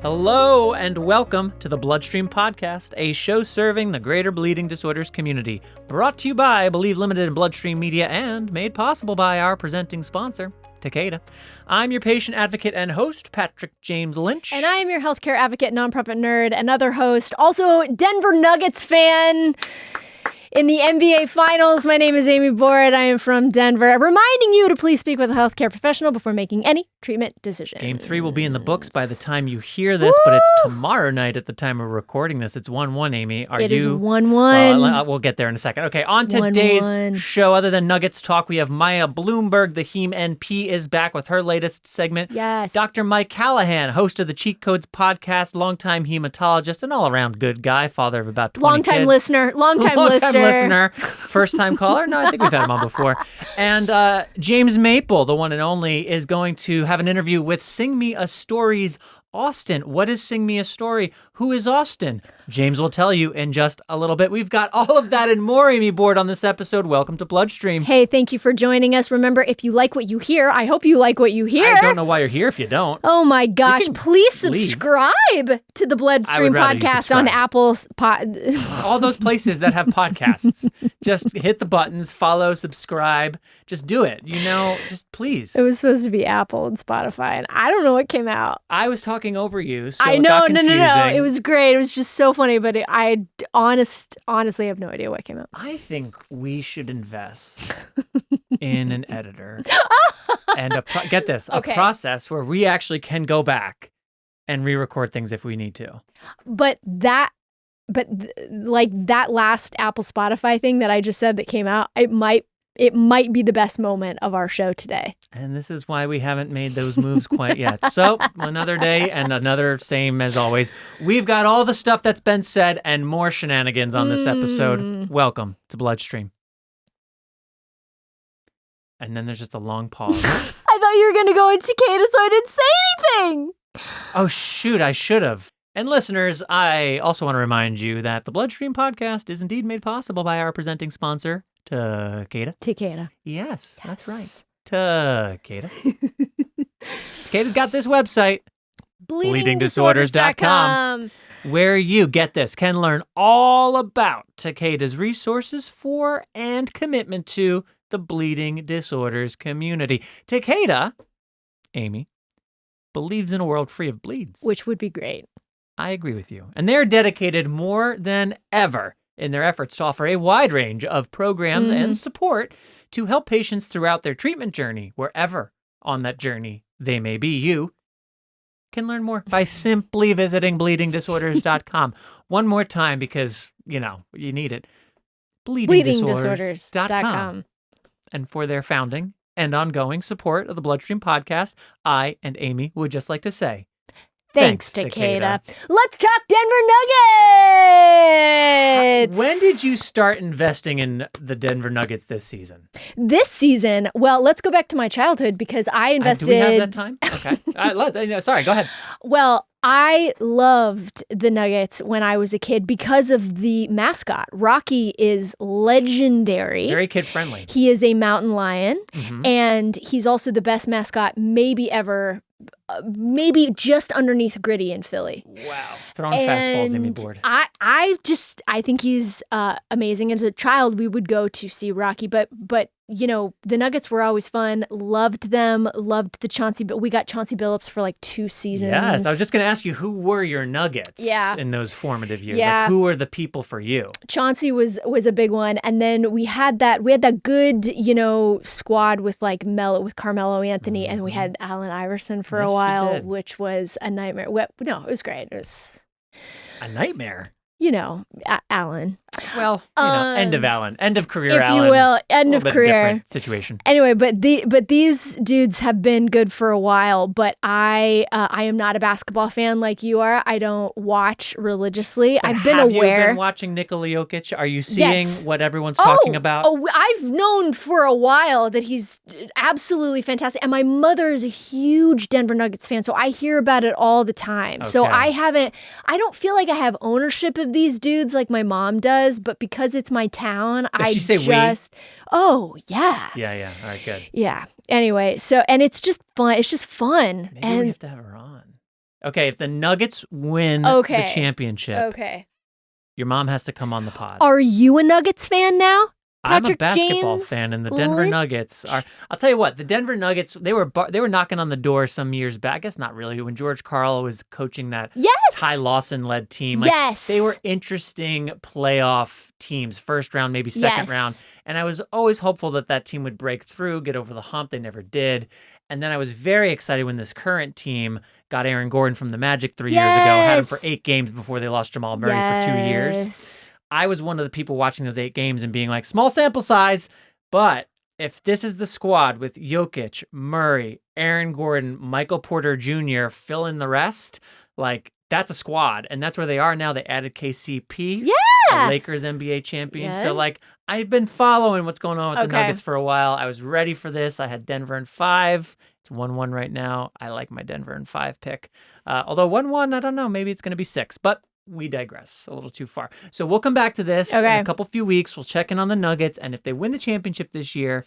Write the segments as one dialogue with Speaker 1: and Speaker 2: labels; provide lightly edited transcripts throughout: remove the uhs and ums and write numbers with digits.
Speaker 1: Hello and welcome to the BloodStream podcast, a show serving the greater bleeding disorders community. Brought to you by Believe Limited and BloodStream Media and made possible by our presenting sponsor, Takeda. I'm your patient advocate and host, Patrick James Lynch.
Speaker 2: And I am your healthcare advocate, nonprofit nerd, and other host, also Denver Nuggets fan. In the NBA Finals, my name is Amy Board. I am from Denver, reminding you to please speak with a healthcare professional before making any treatment decision.
Speaker 1: Game 3 will be in the books by the time you hear this, but it's tomorrow night at the time of recording this. It's 1-1, Amy.
Speaker 2: It is 1-1.
Speaker 1: We'll get there in a second. Okay, on today's
Speaker 2: 1-1.
Speaker 1: show, other than Nuggets talk, we have Maya Bloomberg, the HemeNP, is back with her latest segment.
Speaker 2: Yes.
Speaker 1: Dr. Mike Callaghan, host of the Cheat Codes podcast, longtime hematologist, and all-around good guy, father of about 20
Speaker 2: Long-time
Speaker 1: kids.
Speaker 2: listener. Long-time listener.
Speaker 1: First-time caller? No, I think we've had him on before. And James Maple, the one and only, is going to have an interview with Sing Me a Story's Austin. What is Sing Me a Story? Who is Austin? James will tell you in just a little bit. We've got all of that and more, Amy Board, on this episode. Welcome to BloodStream.
Speaker 2: Hey, thank you for joining us. Remember, if you like what you hear, I hope you like what you hear.
Speaker 1: I don't know why you're here if you don't.
Speaker 2: Oh my gosh, please
Speaker 1: leave.
Speaker 2: subscribe to the BloodStream podcast on Apple's
Speaker 1: all those places that have podcasts. Just hit the buttons, follow, subscribe. Just do it. Just please.
Speaker 2: It was supposed to be Apple and Spotify, and I don't know what came out.
Speaker 1: I was talking over you, so
Speaker 2: I know,
Speaker 1: it got confusing.
Speaker 2: No. It was great. It was just so funny, but I honestly have no idea what came out.
Speaker 1: I think we should invest in an editor and get this, a process where we actually can go back and re-record things if we need to.
Speaker 2: But that last Apple Spotify thing that I just said that came out, it might be the best moment of our show today.
Speaker 1: And this is why we haven't made those moves quite yet. So another day and another same as always. We've got all the stuff that's been said and more shenanigans on this episode. Welcome to BloodStream. And then there's just a long pause.
Speaker 2: I thought you were going to go into Takeda, so I didn't say anything.
Speaker 1: Oh, shoot, I should have. And listeners, I also want to remind you that the BloodStream podcast is indeed made possible by our presenting sponsor, Takeda.
Speaker 2: Takeda.
Speaker 1: Yes, that's right. Takeda. Takeda's got this website, bleedingdisorders.com, where you, get this, can learn all about Takeda's resources for and commitment to the bleeding disorders community. Takeda, Amy, believes in a world free of bleeds.
Speaker 2: Which would be great.
Speaker 1: I agree with you. And they're dedicated more than ever in their efforts to offer a wide range of programs and support to help patients throughout their treatment journey, wherever on that journey they may be. You can learn more by simply visiting bleedingdisorders.com. One more time, because, you need it. bleedingdisorders.com. And for their founding and ongoing support of the BloodStream podcast, I and Amy would just like to say,
Speaker 2: Thanks, Takeda. Let's talk Denver Nuggets!
Speaker 1: When did you start investing in the Denver Nuggets this season?
Speaker 2: This season? Well, let's go back to my childhood, because I invested...
Speaker 1: Do we have that time? Okay. Sorry, go ahead.
Speaker 2: Well, I loved the Nuggets when I was a kid because of the mascot. Rocky is legendary.
Speaker 1: Very kid-friendly.
Speaker 2: He is a mountain lion, and he's also the best mascot maybe ever... maybe just underneath Gritty in Philly.
Speaker 1: Wow. Throwing fastballs, Amy Board.
Speaker 2: I think he's amazing. As a child, we would go to see Rocky, but the Nuggets were always fun. Loved them. Loved the Chauncey, but we got Chauncey Billups for like 2 seasons.
Speaker 1: Yes. I was just going to ask you, who were your Nuggets in those formative years?
Speaker 2: Yeah.
Speaker 1: Like, who were the people for you?
Speaker 2: Chauncey was a big one. And then we had that good, squad with Carmelo Anthony, and we had Allen Iverson for a while, which was a nightmare. No, it was great. It was
Speaker 1: a nightmare.
Speaker 2: Allen.
Speaker 1: Well, end of Allen. End of career
Speaker 2: if
Speaker 1: Allen.
Speaker 2: If you will, end of career.
Speaker 1: Different situation.
Speaker 2: Anyway, but these dudes have been good for a while, but I am not a basketball fan like you are. I don't watch religiously.
Speaker 1: But
Speaker 2: I've been aware.
Speaker 1: Have you been watching Nikola Jokic? Are you seeing what everyone's talking about?
Speaker 2: Oh, I've known for a while that he's absolutely fantastic. And my mother is a huge Denver Nuggets fan, so I hear about it all the time. Okay. So I don't feel like I have ownership of these dudes like my mom does. But because it's my town,
Speaker 1: Does she say we?
Speaker 2: Oh, yeah.
Speaker 1: Yeah. All right, good.
Speaker 2: Yeah. Anyway, and it's just fun. It's just fun.
Speaker 1: Maybe we have to have her on. Okay, if the Nuggets win the championship, your mom has to come on the pod.
Speaker 2: Are you a Nuggets fan now?
Speaker 1: I'm a basketball fan, and the Denver Nuggets are. I'll tell you what, the Denver Nuggets, they were knocking on the door some years back. I guess not really, when George Karl was coaching that Ty Lawson-led team. They were interesting playoff teams, first round, maybe second round. And I was always hopeful that team would break through, get over the hump. They never did. And then I was very excited when this current team got Aaron Gordon from the Magic 3 years ago, had him for 8 games before they lost Jamal Murray for 2 years. I was one of the people watching those 8 games and being like, small sample size, but if this is the squad with Jokic, Murray, Aaron Gordon, Michael Porter Jr., fill in the rest, that's a squad. And that's where they are now. They added KCP, the Lakers NBA champion. So, I've been following what's going on with the Nuggets for a while. I was ready for this. I had Denver in 5. It's 1-1 right now. I like my Denver in 5 pick. Although 1-1, I don't know. Maybe it's going to be 6. But we digress a little too far. So we'll come back to this in a couple few weeks. We'll check in on the Nuggets. And if they win the championship this year,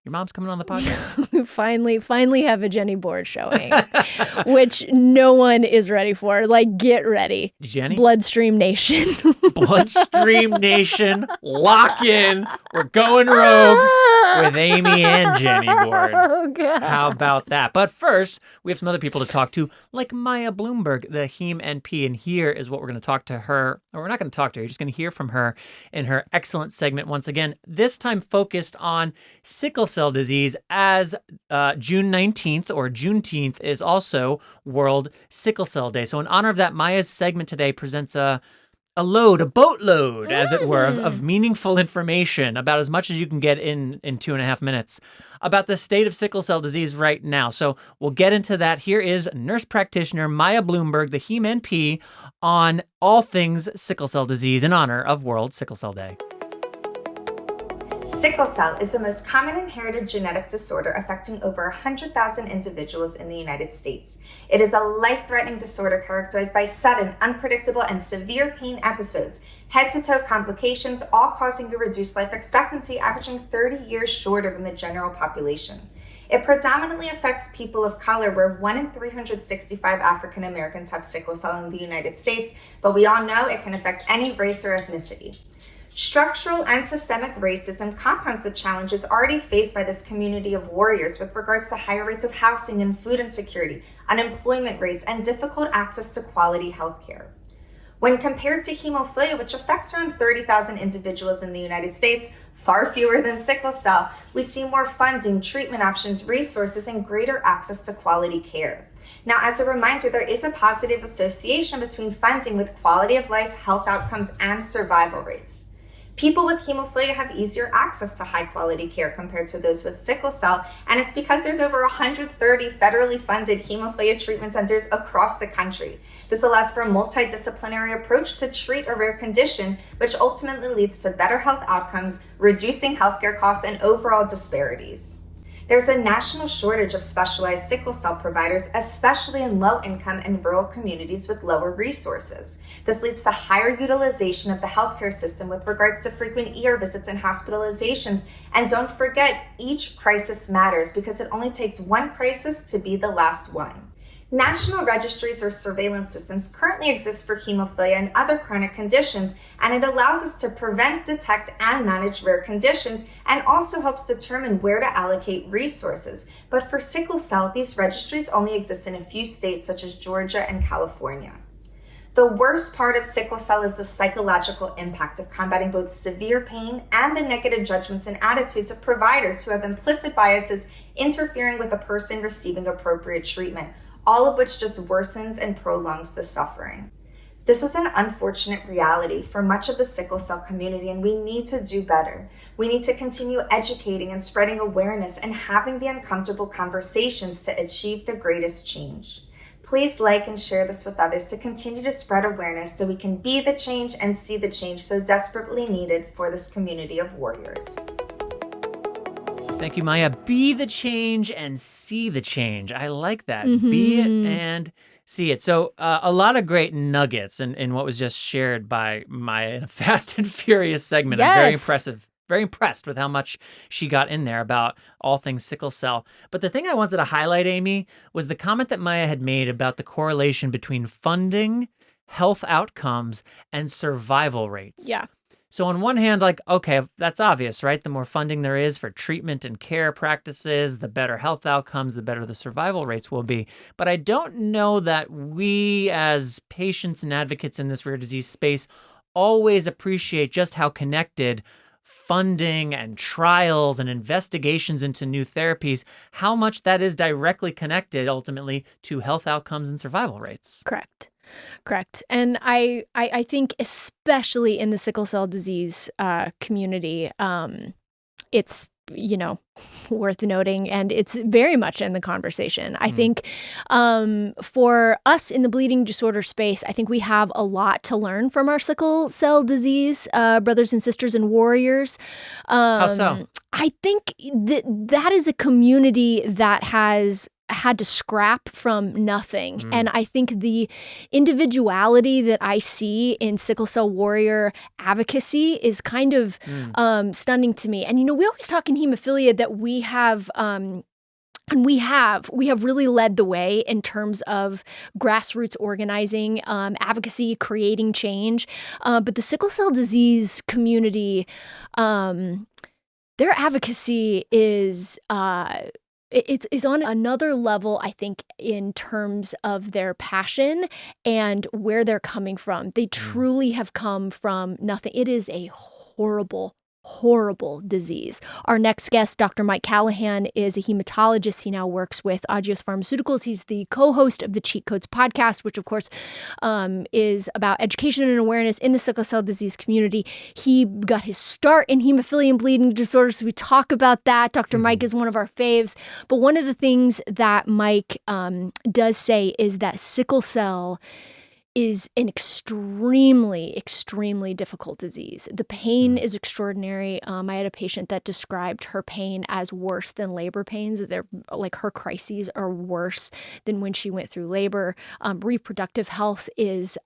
Speaker 1: your mom's coming on the podcast.
Speaker 2: finally have a Jenny board showing, which no one is ready for. Get ready.
Speaker 1: Jenny?
Speaker 2: BloodStream Nation.
Speaker 1: BloodStream Nation. Lock in. We're going rogue with Amy and Jenny board.
Speaker 2: Oh, God.
Speaker 1: How about that? But first, we have some other people to talk to, like Maya Bloomberg, the HemeNP. And here is what we're going to talk to her. Or we're not going to talk to her. You're just going to hear from her in her excellent segment once again, this time focused on sickle cell disease, as June 19th or Juneteenth is also World Sickle Cell Day. So in honor of that, Maya's segment today presents a boatload, as it were, of meaningful information, about as much as you can get in 2.5 minutes, about the state of sickle cell disease right now. So we'll get into that. Here is nurse practitioner Maya Bloomberg, the HemeNP, on all things sickle cell disease in honor of World Sickle Cell Day.
Speaker 3: Sickle cell is the most common inherited genetic disorder affecting over 100,000 individuals in the United States. It is a life-threatening disorder characterized by sudden, unpredictable, and severe pain episodes, head-to-toe complications, all causing a reduced life expectancy, averaging 30 years shorter than the general population. It predominantly affects people of color, where 1 in 365 African Americans have sickle cell in the United States, but we all know it can affect any race or ethnicity. Structural and systemic racism compounds the challenges already faced by this community of warriors with regards to higher rates of housing and food insecurity, unemployment rates, and difficult access to quality health care. When compared to hemophilia, which affects around 30,000 individuals in the United States, far fewer than sickle cell, we see more funding, treatment options, resources, and greater access to quality care. Now, as a reminder, there is a positive association between funding with quality of life, health outcomes, and survival rates. People with hemophilia have easier access to high-quality care compared to those with sickle cell, and it's because there's over 130 federally funded hemophilia treatment centers across the country. This allows for a multidisciplinary approach to treat a rare condition, which ultimately leads to better health outcomes, reducing healthcare costs, and overall disparities. There's a national shortage of specialized sickle cell providers, especially in low-income and rural communities with lower resources. This leads to higher utilization of the healthcare system with regards to frequent ER visits and hospitalizations. And don't forget, each crisis matters, because it only takes one crisis to be the last one. National registries or surveillance systems currently exist for hemophilia and other chronic conditions, and it allows us to prevent, detect, and manage rare conditions, and also helps determine where to allocate resources. But for sickle cell, these registries only exist in a few states such as Georgia and California. The worst part of sickle cell is the psychological impact of combating both severe pain and the negative judgments and attitudes of providers who have implicit biases interfering with a person receiving appropriate treatment, all of which just worsens and prolongs the suffering. This is an unfortunate reality for much of the sickle cell community, and we need to do better. We need to continue educating and spreading awareness and having the uncomfortable conversations to achieve the greatest change. Please like and share this with others to continue to spread awareness so we can be the change and see the change so desperately needed for this community of warriors.
Speaker 1: Thank you, Maya. Be the change and see the change. I like that. Be it and see it. So a lot of great nuggets in what was just shared by Maya in a fast and furious segment.
Speaker 2: Yes.
Speaker 1: I'm very impressive very impressed with how much she got in there about all things sickle cell. But the thing I wanted to highlight, Amy, was the comment that Maya had made about the correlation between funding, health outcomes, and survival rates.
Speaker 2: Yeah.
Speaker 1: So on one hand, like, okay, that's obvious, right? The more funding there is for treatment and care practices, the better health outcomes, the better the survival rates will be. But I don't know that we as patients and advocates in this rare disease space always appreciate just how connected funding and trials and investigations into new therapies, how much that is directly connected ultimately to health outcomes and survival rates.
Speaker 2: Correct. And I think especially in the sickle cell disease community, it's, worth noting, and it's very much in the conversation. I think for us in the bleeding disorder space, I think we have a lot to learn from our sickle cell disease brothers and sisters and warriors.
Speaker 1: How so?
Speaker 2: I think that is a community that has had to scrap from nothing. And I think the individuality that I see in sickle cell warrior advocacy is kind of stunning to me. And, we always talk in hemophilia that we have and we have really led the way in terms of grassroots organizing, advocacy, creating change. But the sickle cell disease community, their advocacy is it's on another level, I think, in terms of their passion and where they're coming from. They truly have come from nothing. It is a horrible disease. Our next guest, Dr. Mike Callaghan, is a hematologist. He now works with Agios Pharmaceuticals. He's the co-host of the Cheat Codes podcast, which, of course, is about education and awareness in the sickle cell disease community. He got his start in hemophilia and bleeding disorders, so we talk about that. Dr. Mike is one of our faves. But one of the things that Mike does say is that sickle cell is an extremely, extremely difficult disease. The pain is extraordinary. I had a patient that described her pain as worse than labor pains. They're like her crises are worse than when she went through labor. Reproductive health is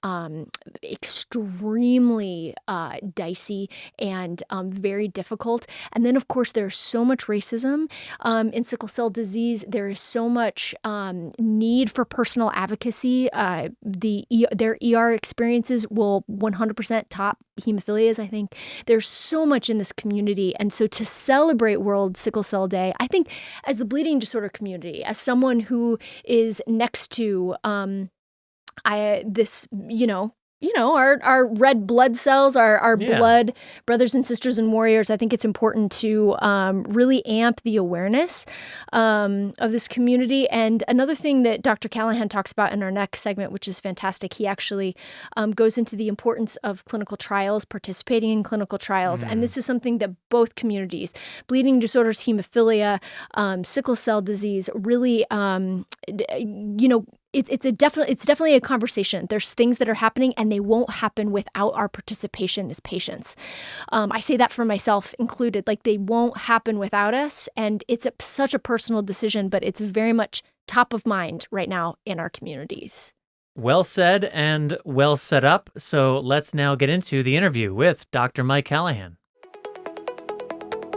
Speaker 2: extremely dicey and very difficult. And then, of course, there's so much racism in sickle cell disease. There is so much need for personal advocacy. Their ER experiences will 100% top hemophilias, I think. There's so much in this community. And so to celebrate World Sickle Cell Day, I think as the bleeding disorder community, as someone who is next to our red blood cells, our blood brothers and sisters and warriors, I think it's important to really amp the awareness of this community. And another thing that Dr. Callaghan talks about in our next segment, which is fantastic, he actually goes into the importance of clinical trials, participating in clinical trials. And this is something that both communities, bleeding disorders, hemophilia, sickle cell disease, really, it's definitely a conversation. There's things that are happening and they won't happen without our participation as patients. I say that for myself included, like they won't happen without us. And it's such a personal decision, but it's very much top of mind right now in our communities.
Speaker 1: Well said and well set up. So let's now get into the interview with Dr. Mike Callaghan.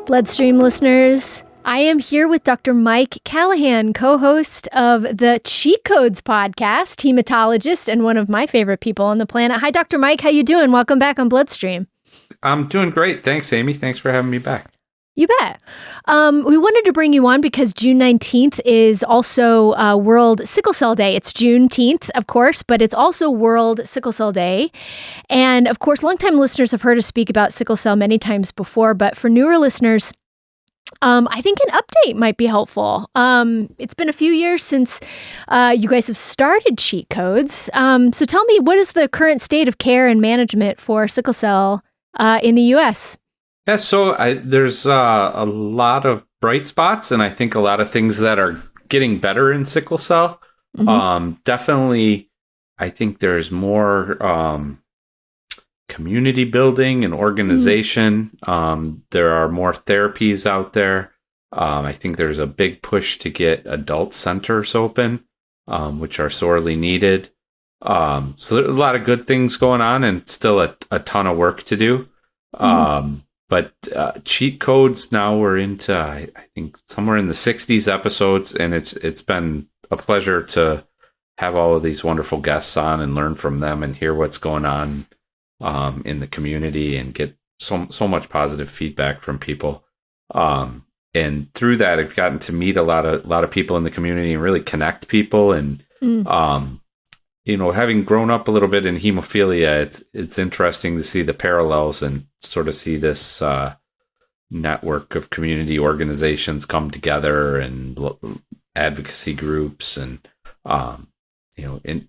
Speaker 2: BloodStream listeners, I am here with Dr. Mike Callaghan, co-host of the Cheat Codes podcast, hematologist, and one of my favorite people on the planet. Hi, Dr. Mike. How you doing? Welcome back on BloodStream.
Speaker 4: I'm doing great. Thanks, Amy. Thanks for having me back.
Speaker 2: You bet. We wanted to bring you on because June 19th is also World Sickle Cell Day. It's Juneteenth, of course, but it's also World Sickle Cell Day. And, of course, longtime listeners have heard us speak about sickle cell many times before, but for newer listeners, I think an update might be helpful. It's been a few years since you guys have started Cheat Codes. So tell me, what is the current state of care and management for sickle cell in the U.S.?
Speaker 4: Yeah, so there's a lot of bright spots, and I think a lot of things that are getting better in sickle cell. Definitely, I think there's more community building and organization. There are more therapies out there. I think there's a big push to get adult centers open, which are sorely needed. So there's a lot of good things going on and still a ton of work to do. But But cheat codes, now we're into, I think, somewhere in the 60s episodes, and it's been a pleasure to have all of these wonderful guests on and learn from them and hear what's going on in the community and get so much positive feedback from people. And through that, I've gotten to meet a lot of people in the community and really connect people. And having grown up a little bit in hemophilia, it's interesting to see the parallels and sort of see this network of community organizations come together and advocacy groups and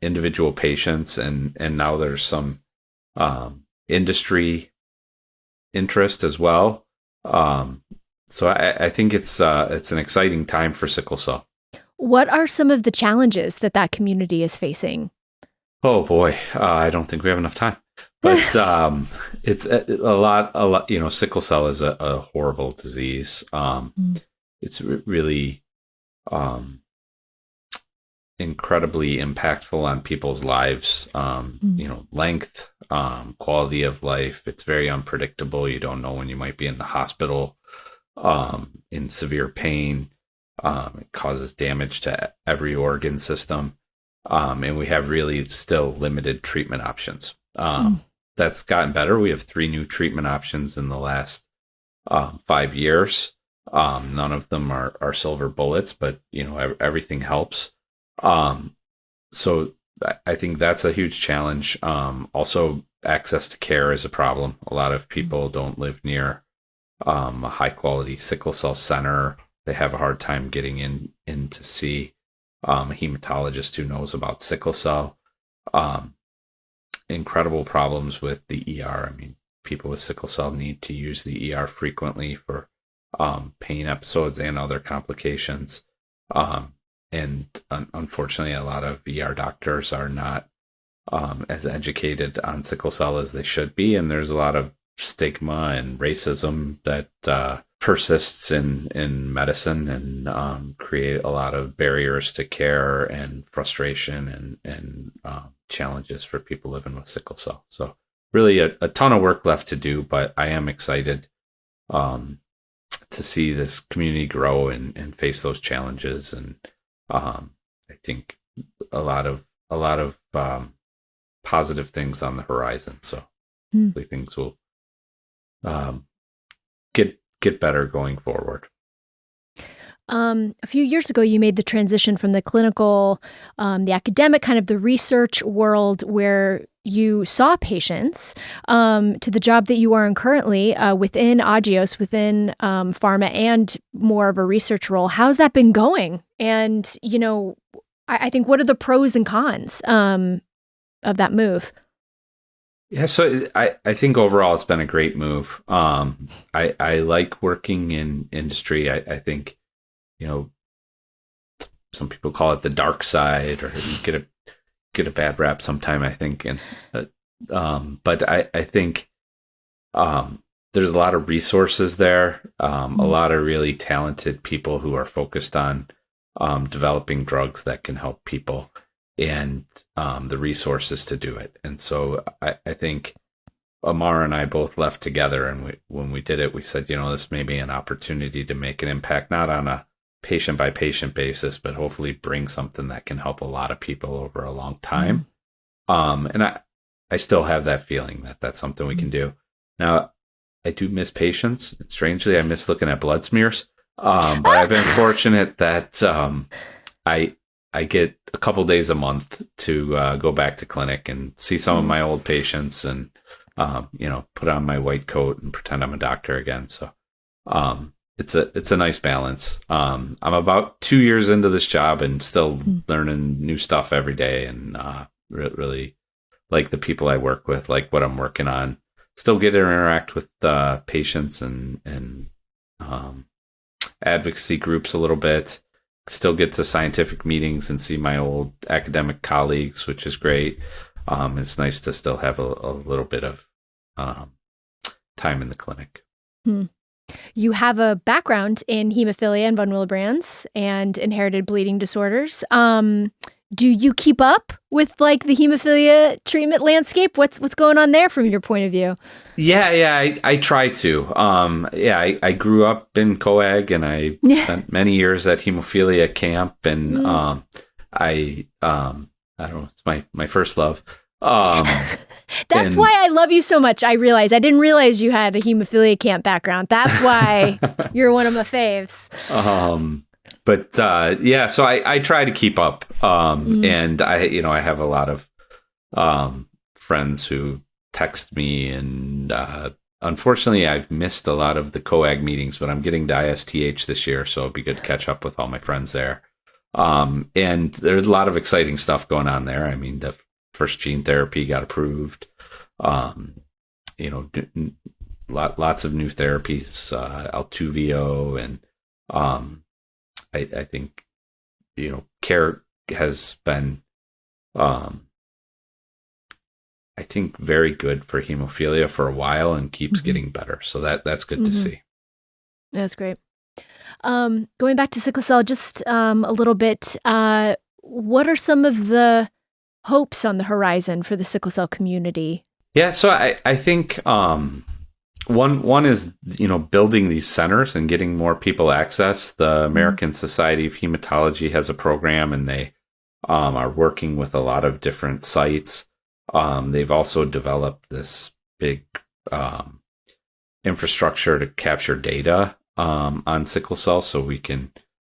Speaker 4: individual patients, and now there's some industry interest as well. So I think it's an exciting time for sickle cell.
Speaker 2: What are some of the challenges that community is facing?
Speaker 4: Oh boy, I don't think we have enough time. But it's a lot. Sickle cell is a horrible disease. It's really incredibly impactful on people's lives. Length, quality of life. It's very unpredictable. You don't know when you might be in the hospital in severe pain. It causes damage to every organ system. And we have really still limited treatment options. That's gotten better. We have 3 new treatment options in the last 5 years. None of them are silver bullets, but everything helps. So I think that's a huge challenge. Also, access to care is a problem. A lot of people don't live near a high quality sickle cell center. They have a hard time getting in to see a hematologist who knows about sickle cell. Incredible problems with the ER. I mean, people with sickle cell need to use the ER frequently for pain episodes and other complications. And unfortunately, a lot of ER doctors are not as educated on sickle cell as they should be. And there's a lot of stigma and racism that persists in medicine and create a lot of barriers to care and frustration and challenges for people living with sickle cell. So really a ton of work left to do, but I am excited to see this community grow and face those challenges. And I think a lot of positive things on the horizon. So hopefully things will get better going forward.
Speaker 2: A few years ago, you made the transition from the clinical, the academic, kind of the research world where you saw patients, to the job that you are in currently within Agios, within pharma, and more of a research role. How's that been going? And, I think, what are the pros and cons of that move?
Speaker 4: Yeah, so I think overall it's been a great move. I like working in industry. I think, some people call it the dark side, or you get a bad rap sometime, I think. And but I think there's a lot of resources there, a lot of really talented people who are focused on developing drugs that can help people, and the resources to do it. And so I think Amar and I both left together, and when we did it, we said, this may be an opportunity to make an impact, not on a patient by patient basis, but hopefully bring something that can help a lot of people over a long time. And I still have that feeling that that's something we can do. Now, I do miss patients. And strangely, I miss looking at blood smears. But I've been fortunate that I get a couple days a month to go back to clinic and see some of my old patients and, put on my white coat and pretend I'm a doctor again. So it's a nice balance. I'm about 2 years into this job and still learning new stuff every day, and really like the people I work with, like what I'm working on. Still get to interact with patients and advocacy groups a little bit. Still get to scientific meetings and see my old academic colleagues, which is great. It's nice to still have a little bit of time in the clinic.
Speaker 2: You have a background in hemophilia and von Willebrand's and inherited bleeding disorders. do you keep up with like the hemophilia treatment landscape? What's going on there from your point of view?
Speaker 4: Yeah, I try to. I grew up in coag, and I spent many years at hemophilia camp, and I don't know, it's my first love.
Speaker 2: That's why I love you so much. I didn't realize you had a hemophilia camp background. That's why you're one of my faves.
Speaker 4: So I try to keep up. And I have a lot of friends who text me, and unfortunately I've missed a lot of the coag meetings, but I'm getting to ISTH this year, so it'll be good to catch up with all my friends there. And there's a lot of exciting stuff going on there. I mean, the first gene therapy got approved. Lots of new therapies, Altuviio, and I think care has been I think very good for hemophilia for a while, and keeps getting better. So that's good to see.
Speaker 2: That's great. Going back to sickle cell just a little bit, what are some of the hopes on the horizon for the sickle cell community?
Speaker 4: Yeah, so I think one is building these centers and getting more people access. The American Society of Hematology has a program, and they are working with a lot of different sites. They've also developed this big infrastructure to capture data on sickle cell, so we can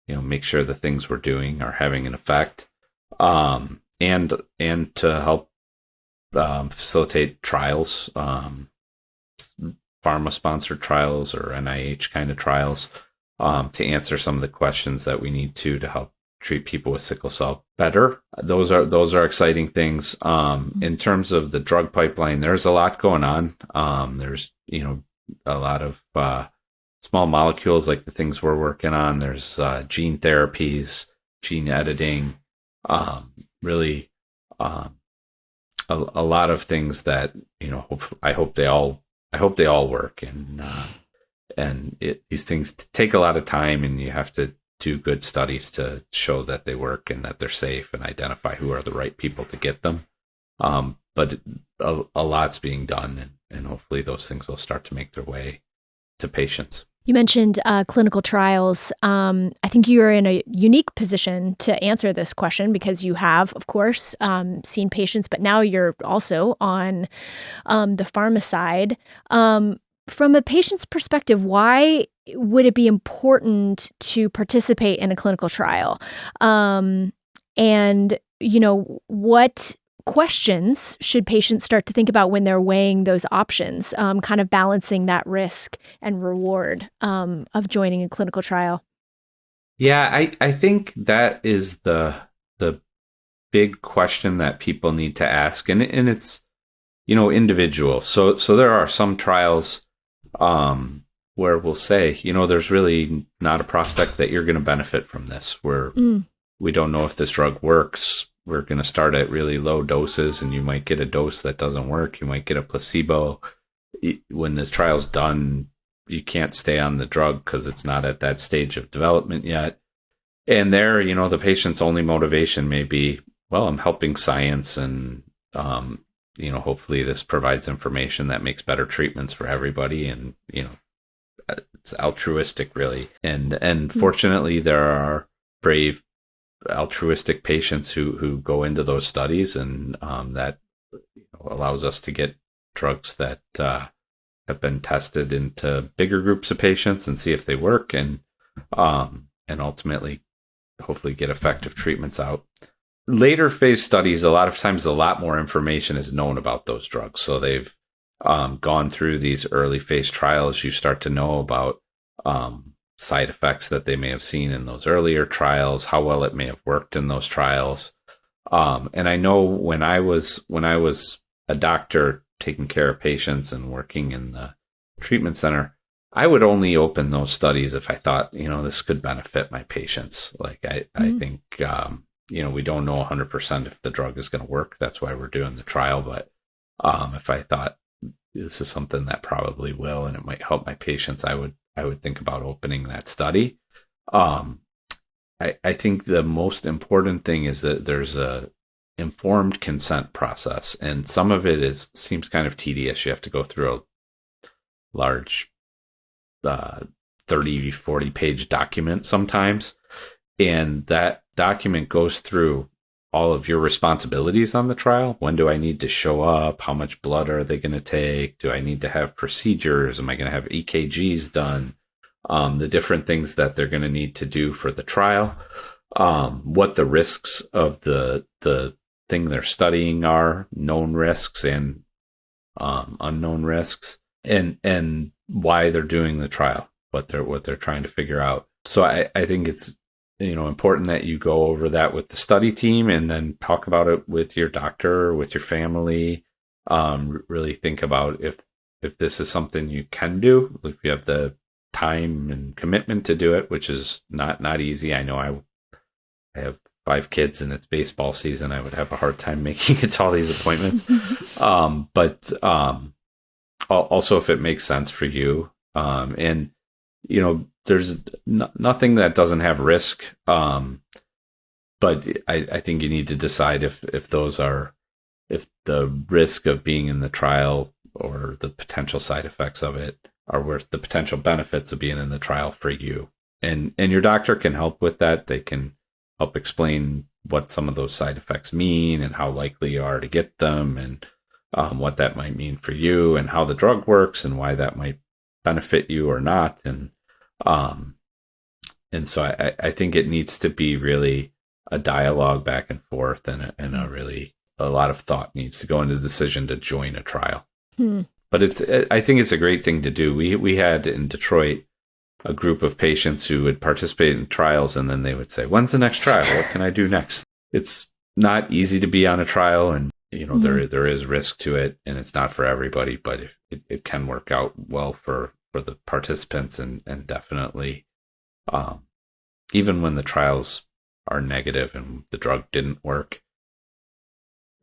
Speaker 4: make sure the things we're doing are having an effect, and to help facilitate trials, pharma-sponsored trials or NIH kind of trials, to answer some of the questions that we need to help treat people with sickle cell better. Those are exciting things. In terms of the drug pipeline, there's a lot going on. There's a lot of small molecules like the things we're working on. There's gene therapies, gene editing, really a lot of things that I hope they all work, and these things take a lot of time, and you have to do good studies to show that they work and that they're safe, and identify who are the right people to get them. But a lot's being done, and hopefully those things will start to make their way to patients.
Speaker 2: You mentioned clinical trials. I think you are in a unique position to answer this question because you have, of course, seen patients, but now you're also on the pharma side. From a patient's perspective, why would it be important to participate in a clinical trial? And, what questions should patients start to think about when they're weighing those options, kind of balancing that risk and reward of joining a clinical trial?
Speaker 4: Yeah, I think that is the big question that people need to ask, and it's individual. So there are some trials where we'll say, there's really not a prospect that you're going to benefit from this. We don't know if this drug works. We're going to start at really low doses, and you might get a dose that doesn't work. You might get a placebo. When this trial's done, you can't stay on the drug because it's not at that stage of development yet. And there, the patient's only motivation may be, well, I'm helping science, and hopefully this provides information that makes better treatments for everybody, and it's altruistic, really. And fortunately, there are brave altruistic patients who go into those studies, and that allows us to get drugs that have been tested into bigger groups of patients and see if they work, and ultimately hopefully get effective treatments out. Later phase studies, a lot of times a lot more information is known about those drugs. So they've gone through these early phase trials. You start to know about side effects that they may have seen in those earlier trials, how well it may have worked in those trials. And I know when I was a doctor taking care of patients and working in the treatment center, I would only open those studies if I thought, this could benefit my patients. Like I think, we don't know 100% if the drug is going to work. That's why we're doing the trial. But if I thought this is something that probably will, and it might help my patients, I would think about opening that study. I think the most important thing is that there's a informed consent process, and some of it seems kind of tedious. You have to go through a large 30, 40 page document sometimes, and that document goes through all of your responsibilities on the trial. When do I need to show up? How much blood are they going to take? Do I need to have procedures? Am I going to have EKGs done? The different things that they're going to need to do for the trial, what the risks of the thing they're studying are, known risks and unknown risks, and why they're doing the trial, what they're trying to figure out. So I think it's important that you go over that with the study team and then talk about it with your doctor, with your family. Really think about if this is something you can do, if you have the time and commitment to do it, which is not easy. I know I have 5 kids and it's baseball season. I would have a hard time making it to all these appointments. But also if it makes sense for you. And there's nothing that doesn't have risk. But I think you need to decide if the risk of being in the trial or the potential side effects of it are worth the potential benefits of being in the trial for you. And your doctor can help with that. They can help explain what some of those side effects mean and how likely you are to get them, and what that might mean for you, and how the drug works and why that might benefit you or not. And so I think it needs to be really a dialogue back and forth, and a lot of thought needs to go into the decision to join a trial. But I think it's a great thing to do. We had in Detroit a group of patients who would participate in trials, and then they would say, "When's the next trial? What can I do next?" It's not easy to be on a trial, and there is risk to it, and it's not for everybody, but it can work out well for the participants, and definitely, even when the trials are negative and the drug didn't work,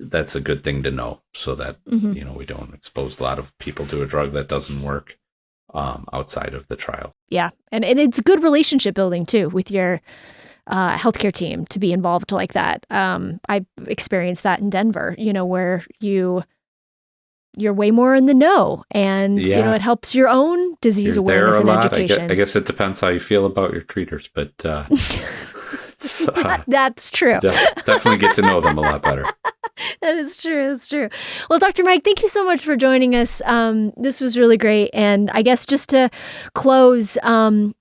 Speaker 4: that's a good thing to know, so that we don't expose a lot of people to a drug that doesn't work outside of the trial.
Speaker 2: Yeah, and it's good relationship building too with your healthcare team to be involved like that. I experienced that in Denver, where you're way more in the know, and it helps your own disease awareness and education.
Speaker 4: I guess it depends how you feel about your treaters, but
Speaker 2: that's true.
Speaker 4: Definitely get to know them a lot better.
Speaker 2: That is true. That's true. Well, Dr. Mike, thank you so much for joining us. This was really great. And I guess just to close,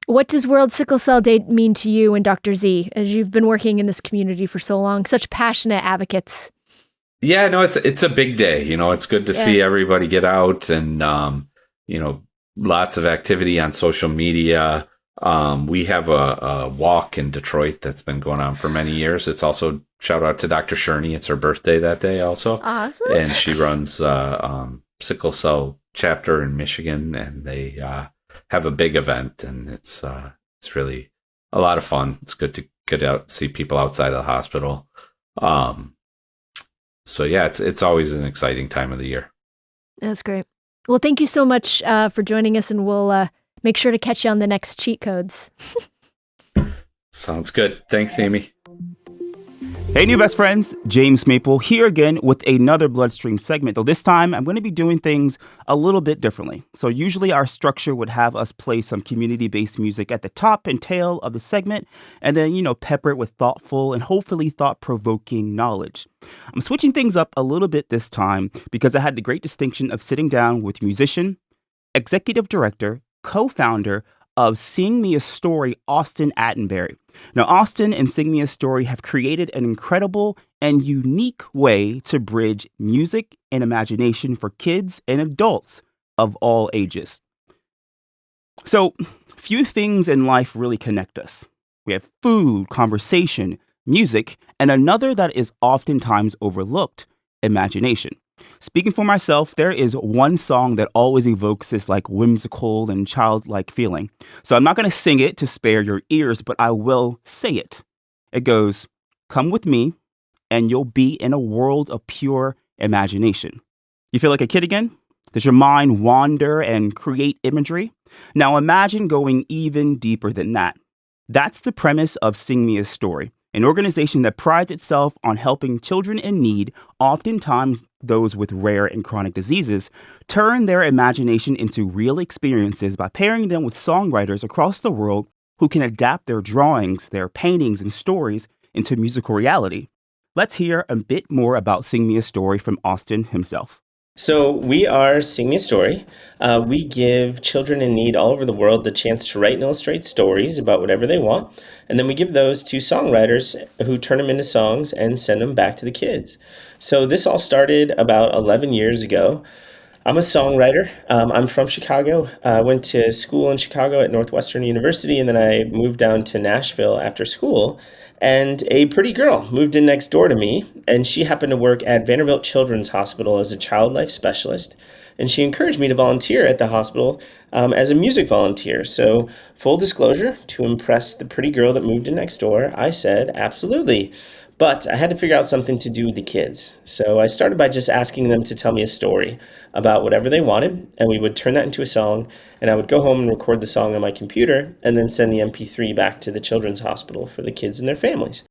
Speaker 2: what does World Sickle Cell Day mean to you and Dr. Z, as you've been working in this community for so long, such passionate advocates?
Speaker 4: Yeah, no, it's a big day. It's good to see everybody get out, and lots of activity on social media. We have a walk in Detroit that's been going on for many years. It's also, shout out to Dr. Sherney. It's her birthday that day also.
Speaker 2: Awesome.
Speaker 4: And she runs sickle cell chapter in Michigan, and they have a big event, and it's really a lot of fun. It's good to get out and see people outside of the hospital. So yeah, it's always an exciting time of the year.
Speaker 2: That's great. Well, thank you so much for joining us, and we'll make sure to catch you on the next cheat codes.
Speaker 4: Sounds good. Thanks, Amy.
Speaker 5: Hey, new best friends, James Maple here again with another BloodStream segment, though this time I'm going to be doing things a little bit differently. So usually our structure would have us play some community-based music at the top and tail of the segment, and then, pepper it with thoughtful and hopefully thought-provoking knowledge. I'm switching things up a little bit this time because I had the great distinction of sitting down with musician, executive director, co-founder of Sing Me a Story, Austin Attenberry. Now, Austin and Sing Me a Story have created an incredible and unique way to bridge music and imagination for kids and adults of all ages. So, few things in life really connect us. We have food, conversation, music, and another that is oftentimes overlooked, imagination. Speaking for myself, there is one song that always evokes this whimsical and childlike feeling. So I'm not going to sing it to spare your ears, but I will say it. It goes, "Come with me and you'll be in a world of pure imagination." You feel like a kid again? Does your mind wander and create imagery? Now imagine going even deeper than that. That's the premise of Sing Me a Story, an organization that prides itself on helping children in need, oftentimes those with rare and chronic diseases, turn their imagination into real experiences by pairing them with songwriters across the world who can adapt their drawings, their paintings, and stories into musical reality. Let's hear a bit more about Sing Me a Story from Austin himself.
Speaker 6: So we are Sing Me a Story. We give children in need all over the world the chance to write and illustrate stories about whatever they want. And then we give those to songwriters who turn them into songs and send them back to the kids. So this all started about 11 years ago. I'm a songwriter. I'm from Chicago. I went to school in Chicago at Northwestern University, and then I moved down to Nashville after school. And a pretty girl moved in next door to me, and she happened to work at Vanderbilt Children's Hospital as a child life specialist. And she encouraged me to volunteer at the hospital as a music volunteer. So, full disclosure, to impress the pretty girl that moved in next door, I said, absolutely. But I had to figure out something to do with the kids. So I started by just asking them to tell me a story about whatever they wanted, and we would turn that into a song, and I would go home and record the song on my computer and then send the MP3 back to the children's hospital for the kids and their families.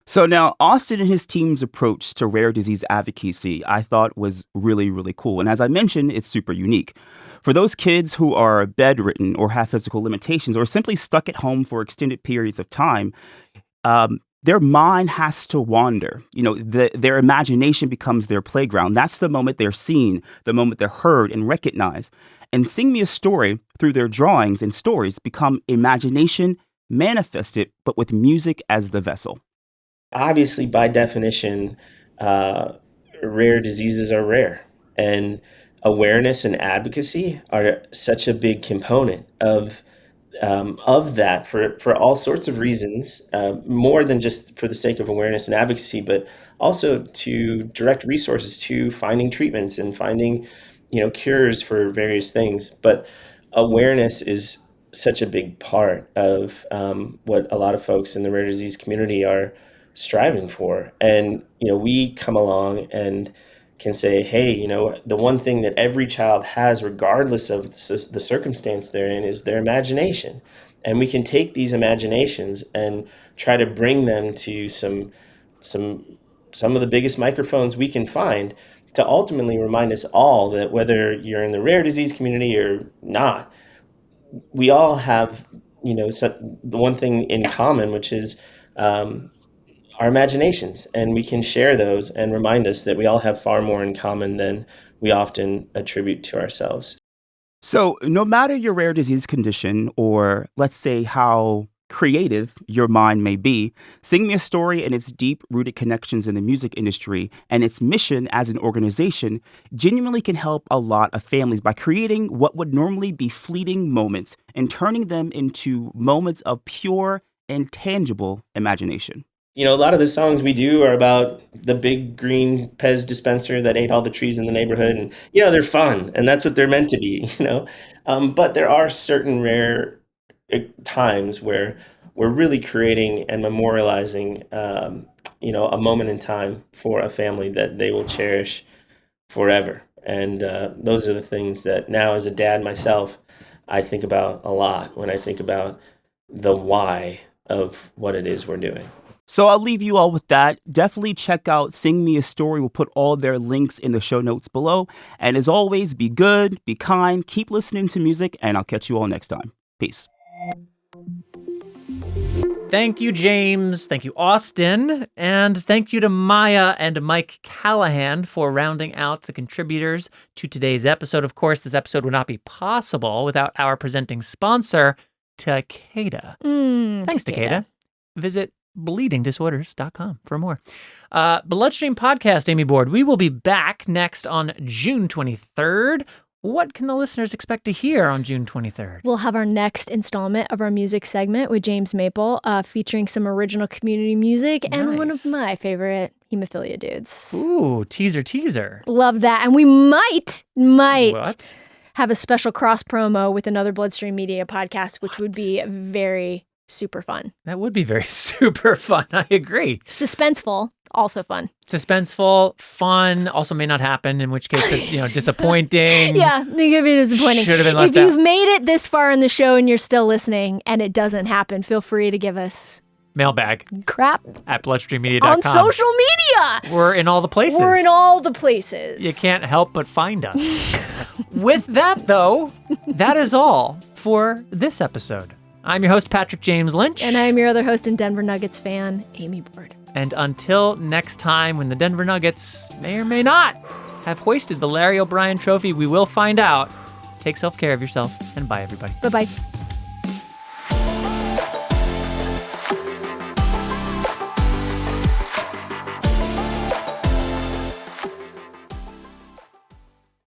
Speaker 5: So now, Austin and his team's approach to rare disease advocacy, I thought was really, really cool. And as I mentioned, it's super unique. For those kids who are bedridden or have physical limitations or simply stuck at home for extended periods of time, their mind has to wander. Their imagination becomes their playground. That's the moment they're seen, the moment they're heard and recognized. And Sing Me a Story, through their drawings and stories, become imagination manifested, but with music as the vessel.
Speaker 6: Obviously, by definition, rare diseases are rare. And awareness and advocacy are such a big component of that for all sorts of reasons, more than just for the sake of awareness and advocacy, but also to direct resources to finding treatments and finding, cures for various things. But awareness is such a big part of what a lot of folks in the rare disease community are striving for. And, we come along and can say, hey, the one thing that every child has, regardless of the circumstance they're in, is their imagination. And we can take these imaginations and try to bring them to some of the biggest microphones we can find to ultimately remind us all that whether you're in the rare disease community or not, we all have, the one thing in common, which is our imaginations, and we can share those and remind us that we all have far more in common than we often attribute to ourselves.
Speaker 5: So no matter your rare disease condition, or let's say how creative your mind may be, Sing Me a Story and its deep-rooted connections in the music industry and its mission as an organization genuinely can help a lot of families by creating what would normally be fleeting moments and turning them into moments of pure and tangible imagination.
Speaker 6: A lot of the songs we do are about the big green Pez dispenser that ate all the trees in the neighborhood. And, they're fun, and that's what they're meant to be, But there are certain rare times where we're really creating and memorializing, a moment in time for a family that they will cherish forever. And those are the things that now, as a dad myself, I think about a lot when I think about the why of what it is we're doing.
Speaker 5: So I'll leave you all with that. Definitely check out Sing Me a Story. We'll put all their links in the show notes below. And as always, be good, be kind, keep listening to music, and I'll catch you all next time. Peace.
Speaker 1: Thank you, James. Thank you, Austin. And thank you to Maya and Mike Callaghan for rounding out the contributors to today's episode. Of course, this episode would not be possible without our presenting sponsor, Takeda. Thanks, Takeda. Visit bleedingdisorders.com for more. BloodStream podcast, Amy Board. We will be back next on June 23rd. What can the listeners expect to hear on June 23rd?
Speaker 2: We'll have our next installment of our music segment with James Maple, featuring some original community music and one of my favorite hemophilia dudes.
Speaker 1: Ooh, teaser.
Speaker 2: Love that. And we might
Speaker 1: What?
Speaker 2: have a special cross promo with another BloodStream Media podcast, which would be very super fun.
Speaker 1: That would be very super fun. I agree.
Speaker 2: Suspenseful. Also fun.
Speaker 1: Suspenseful, fun, also may not happen, in which case, disappointing.
Speaker 2: Yeah, it could be disappointing.
Speaker 1: Should have been left
Speaker 2: If you've made it this far in the show and you're still listening and it doesn't happen, feel free to give us
Speaker 1: Mailbag
Speaker 2: crap
Speaker 1: at bloodstreammedia.com.
Speaker 2: on social media.
Speaker 1: We're in all the places.
Speaker 2: We're in all the places.
Speaker 1: You can't help but find us. With that, though, that is all for this episode. I'm your host, Patrick James Lynch.
Speaker 2: And I'm your other host and Denver Nuggets fan, Amy Board.
Speaker 1: And until next time, when the Denver Nuggets may or may not have hoisted the Larry O'Brien Trophy, we will find out. Take self-care of yourself, and bye, everybody.
Speaker 2: Bye-bye.